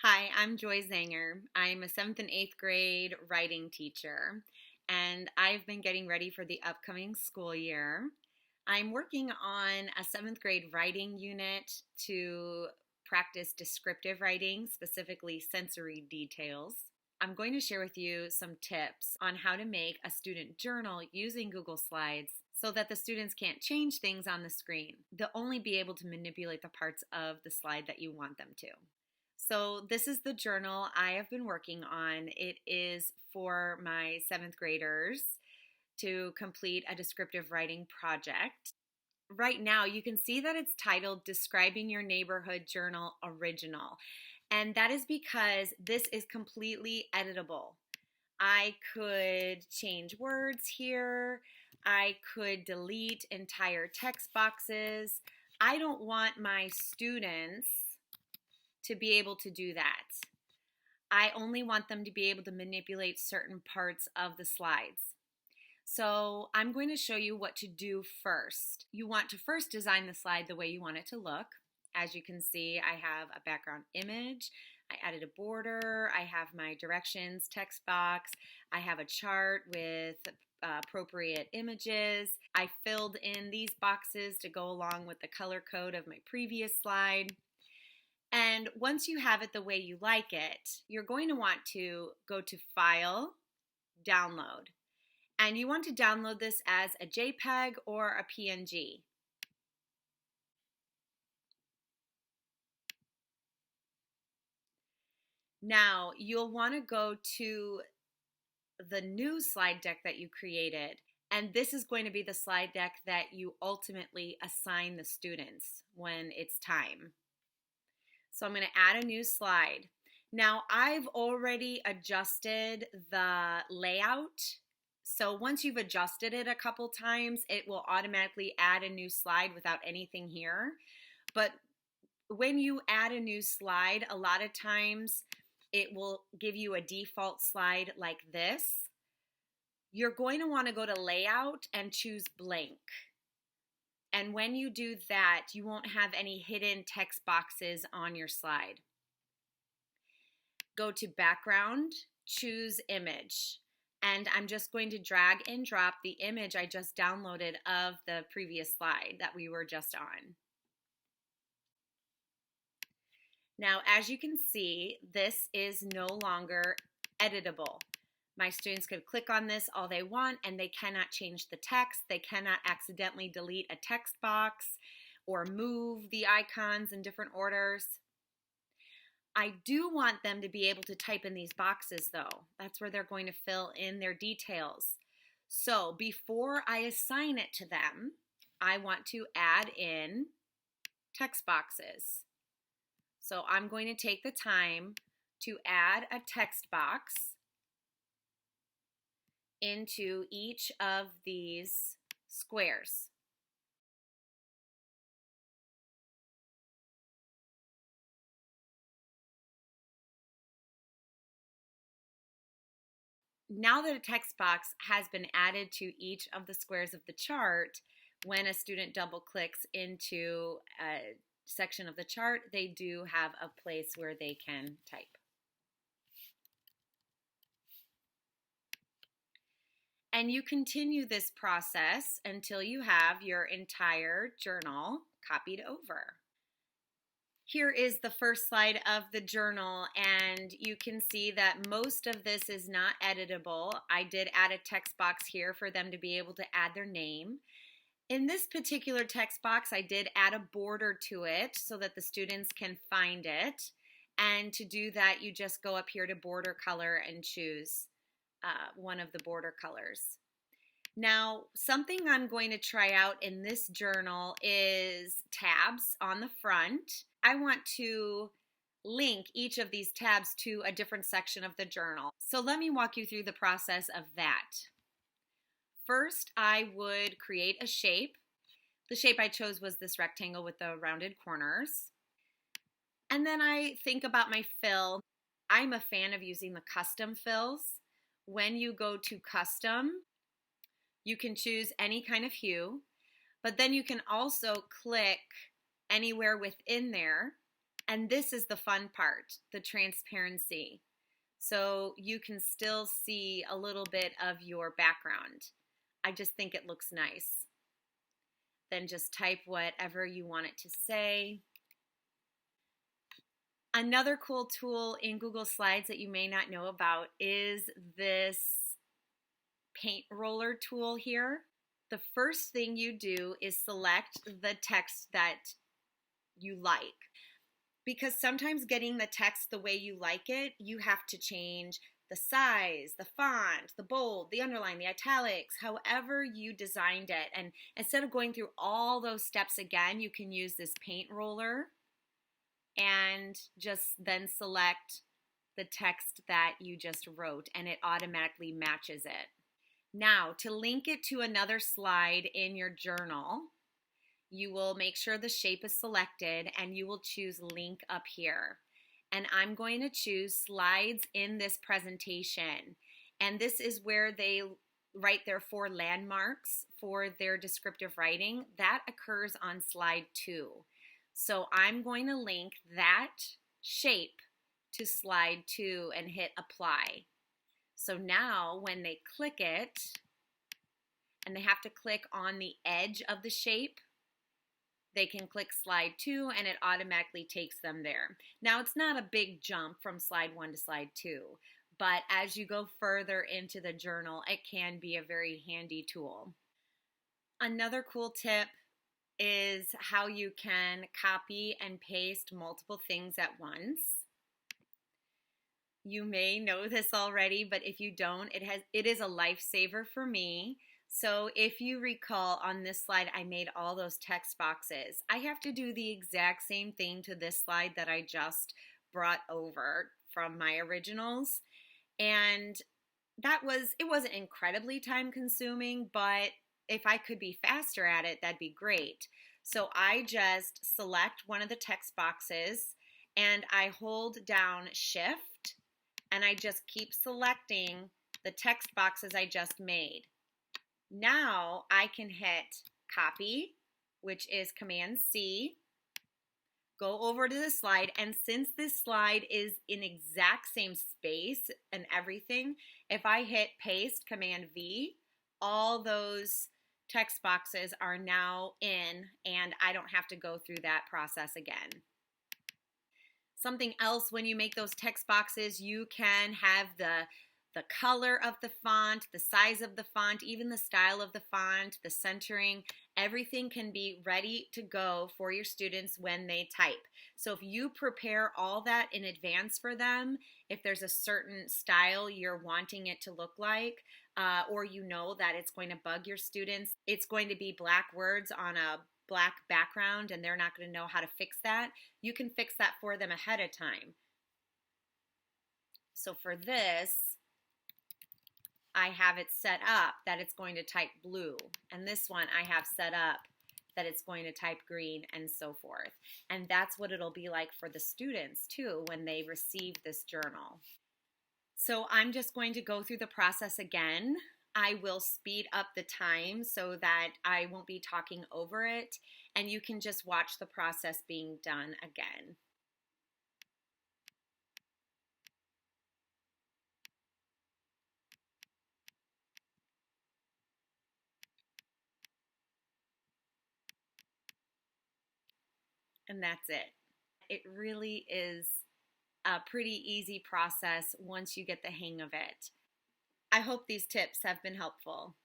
Hi, I'm Joy Zanger. I'm a 7th and 8th grade writing teacher, and I've been getting ready for the upcoming school year. I'm working on a 7th grade writing unit to practice descriptive writing, specifically sensory details. I'm going to share with you some tips on how to make a student journal using Google Slides so that the students can't change things on the screen. They'll only be able to manipulate the parts of the slide that you want them to. So this is the journal I have been working on. It is for my 7th graders to complete a descriptive writing project. Right now, you can see that it's titled Describing Your Neighborhood Journal Original. And that is because this is completely editable. I could change words here. I could delete entire text boxes. I don't want my students to be able to do that. I only want them to be able to manipulate certain parts of the slides. So I'm going to show you what to do first. You want to first design the slide the way you want it to look. As you can see, I have a background image. I added a border. I have my directions text box. I have a chart with appropriate images. I filled in these boxes to go along with the color code of my previous slide. And once you have it the way you like it, you're going to want to go to File, Download. And you want to download this as a JPEG or a PNG. Now, you'll want to go to the new slide deck that you created. And this is going to be the slide deck that you ultimately assign the students when it's time. So I'm going to add a new slide. Now I've already adjusted the layout. So once you've adjusted it a couple times, it will automatically add a new slide without anything here. But when you add a new slide, a lot of times it will give you a default slide like this. You're going to want to go to Layout and choose Blank. And when you do that, you won't have any hidden text boxes on your slide. Go to Background, choose Image. And I'm just going to drag and drop the image I just downloaded of the previous slide that we were just on. Now, as you can see, this is no longer editable. My students could click on this all they want and they cannot change the text. They cannot accidentally delete a text box or move the icons in different orders. I do want them to be able to type in these boxes though. That's where they're going to fill in their details. So before I assign it to them, I want to add in text boxes. So I'm going to take the time to add a text box into each of these squares. Now that a text box has been added to each of the squares of the chart, when a student double clicks into a section of the chart, they do have a place where they can type. And you continue this process until you have your entire journal copied over. Here is the first slide of the journal, and you can see that most of this is not editable. I did add a text box here for them to be able to add their name. In this particular text box, I did add a border to it so that the students can find it. And to do that, you just go up here to border color and choose one of the border colors. Now, something I'm going to try out in this journal is tabs on the front. I want to link each of these tabs to a different section of the journal. So let me walk you through the process of that. First, I would create a shape. The shape I chose was this rectangle with the rounded corners. And then I think about my fill. I'm a fan of using the custom fills. When you go to custom, you can choose any kind of hue, but then you can also click anywhere within there And this is the fun part, the transparency. So you can still see a little bit of your background. I just think it looks nice. Then just type whatever you want it to say. Another cool tool in Google Slides that you may not know about is this paint roller tool here. The first thing you do is select the text that you like. Because sometimes getting the text the way you like it, you have to change the size, the font, the bold, the underline, the italics, however you designed it. And instead of going through all those steps again, you can use this paint roller and just then select the text that you just wrote, and it automatically matches it. Now, to link it to another slide in your journal, you will make sure the shape is selected and you will choose link up here. And I'm going to choose slides in this presentation. And this is where they write their 4 landmarks for their descriptive writing. That occurs on slide 2. So I'm going to link that shape to slide 2 and hit apply. So now when they click it, and they have to click on the edge of the shape, they can click slide 2 and it automatically takes them there. Now it's not a big jump from slide 1 to slide 2, but as you go further into the journal, it can be a very handy tool. Another cool tip is how you can copy and paste multiple things at once. You may know this already, but if you don't, it is a lifesaver for me. So if you recall on this slide, I made all those text boxes. I have to do the exact same thing to this slide that I just brought over from my originals. And it wasn't incredibly time consuming, but if I could be faster at it, that'd be great. So I just select one of the text boxes and I hold down Shift and I just keep selecting the text boxes I just made. Now I can hit copy, which is Command C, go over to the slide, and since this slide is in exact same space and everything, if I hit paste, Command V, all those text boxes are now in and I don't have to go through that process again. Something else, when you make those text boxes, you can have the color of the font, the size of the font, even the style of the font, the centering, everything can be ready to go for your students when they type. So if you prepare all that in advance for them, if there's a certain style you're wanting it to look like, or you know that it's going to bug your students, it's going to be black words on a black background and they're not going to know how to fix that, you can fix that for them ahead of time. So for this, I have it set up that it's going to type blue, and this one I have set up that it's going to type green, and so forth. And that's what it'll be like for the students too when they receive this journal. So I'm just going to go through the process again. I will speed up the time so that I won't be talking over it, and you can just watch the process being done again. And that's it. It really is a pretty easy process once you get the hang of it. I hope these tips have been helpful.